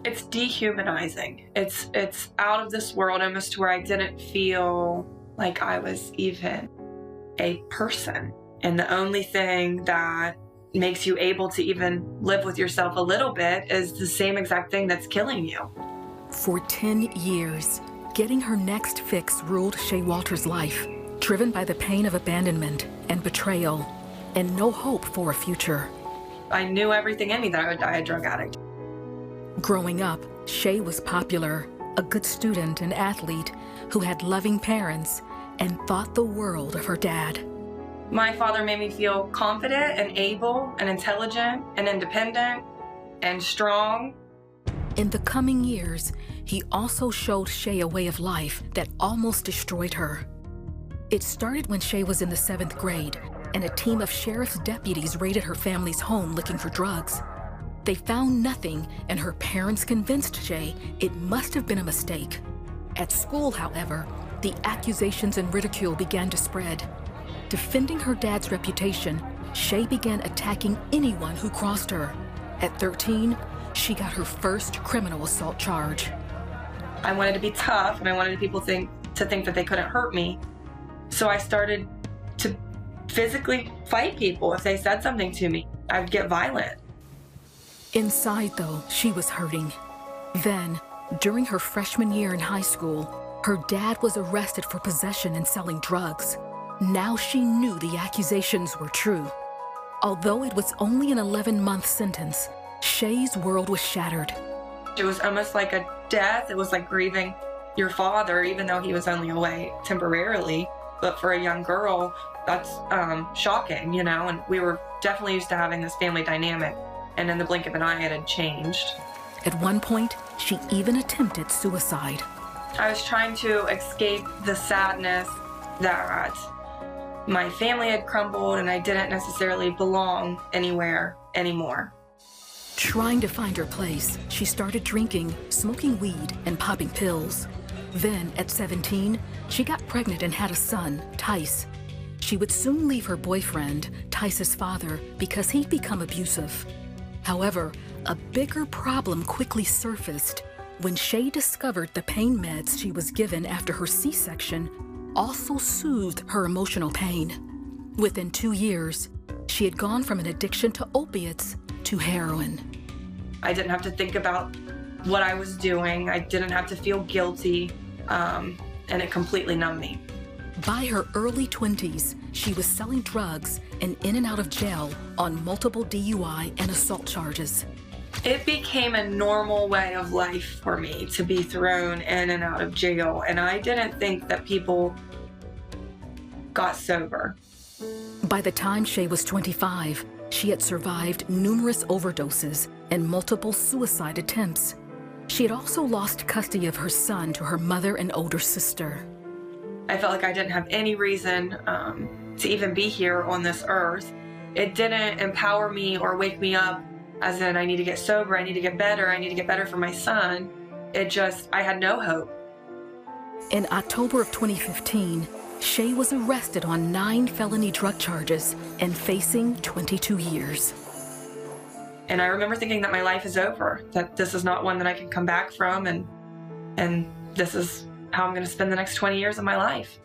It's dehumanizing. It's out of this world, almost to where I didn't feel like I was even a person. And the only thing that makes you able to even live with yourself a little bit is the same exact thing that's killing you. For 10 years, getting her next fix ruled Shay Walter's life, driven by the pain of abandonment and betrayal, and no hope for a future. I knew everything in me that I would die a drug addict. Growing up, Shay was popular, a good student and athlete who had loving parents and thought the world of her dad. My father made me feel confident and able and intelligent and independent and strong. In the coming years, he also showed Shay a way of life that almost destroyed her. It started when Shay was in the 7th grade, and a team of sheriff's deputies raided her family's home looking for drugs. They found nothing, and her parents convinced Shay it must have been a mistake. At school, however, the accusations and ridicule began to spread. Defending her dad's reputation, Shay began attacking anyone who crossed her. At 13, she got her first criminal assault charge. I wanted to be tough, and I wanted people to think that they couldn't hurt me. So I started to physically fight people. If they said something to me, I would get violent. Inside, though, she was hurting. Then, during her freshman year in high school, her dad was arrested for possession and selling drugs. Now she knew the accusations were true. Although it was only an 11-month sentence, Shay's world was shattered. It was almost like a death. It was like grieving your father, even though he was only away temporarily. But for a young girl, that's shocking, you know, and we were definitely used to having this family dynamic. And in the blink of an eye, it had changed. At one point, she even attempted suicide. I was trying to escape the sadness that my family had crumbled and I didn't necessarily belong anywhere anymore. Trying to find her place, she started drinking, smoking weed, and popping pills. Then, at 17, she got pregnant and had a son, Tice. She would soon leave her boyfriend, Tice's father, because he'd become abusive. However, a bigger problem quickly surfaced when Shay discovered the pain meds she was given after her C-section also soothed her emotional pain. Within 2 years, she had gone from an addiction to opiates to heroin. I didn't have to think about what I was doing. I didn't have to feel guilty, and it completely numbed me. By her early 20s, she was selling drugs and in and out of jail on multiple DUI and assault charges. It became a normal way of life for me to be thrown in and out of jail, and I didn't think that people got sober. By the time Shay was 25, she had survived numerous overdoses and multiple suicide attempts. She had also lost custody of her son to her mother and older sister. I felt like I didn't have any reason to even be here on this earth. It didn't empower me or wake me up as in I need to get sober, I need to get better, I need to get better for my son. I had no hope. In October of 2015, Shay was arrested on 9 felony drug charges and facing 22 years. And I remember thinking that my life is over, that this is not one that I can come back from, and this is how I'm going to spend the next 20 years of my life.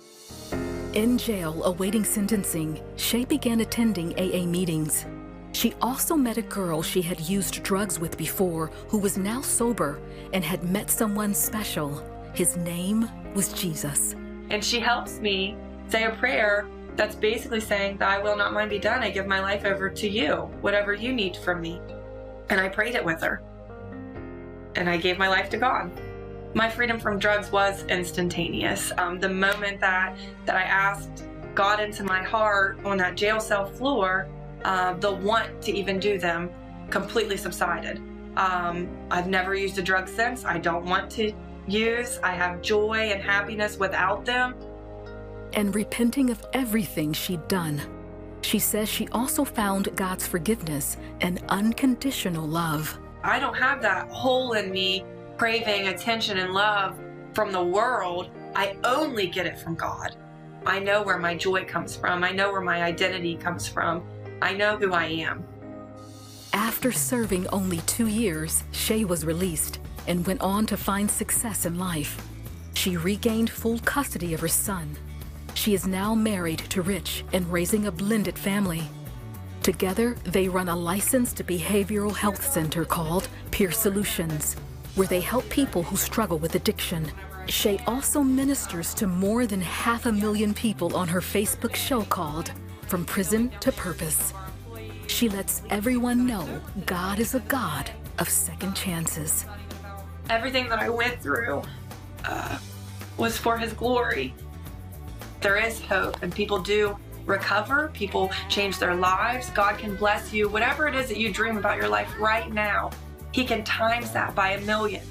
In jail, awaiting sentencing, Shay began attending AA meetings. She also met a girl she had used drugs with before who was now sober and had met someone special. His name was Jesus. And she helps me say a prayer that's basically saying, "Thy will not mine be done. I give my life over to you, whatever you need from me." And I prayed it with her. And I gave my life to God. My freedom from drugs was instantaneous. The moment that I asked God into my heart on that jail cell floor, the want to even do them completely subsided. I've never used a drug since. I don't want to use. I have joy and happiness without them. And repenting of everything she'd done, she says she also found God's forgiveness and unconditional love. I don't have that hole in me craving attention and love from the world. I only get it from God. I know where my joy comes from. I know where my identity comes from. I know who I am. After serving only 2 years, Shay was released, and went on to find success in life. She regained full custody of her son. She is now married to Rich and raising a blended family. Together, they run a licensed behavioral health center called Peer Solutions, where they help people who struggle with addiction. Shay also ministers to more than 500,000 people on her Facebook show called From Prison to Purpose. She lets everyone know God is a God of second chances. Everything that I went through was for His glory. There is hope, and people do recover. People change their lives. God can bless you. Whatever it is that you dream about your life right now, He can times that by 1,000,000.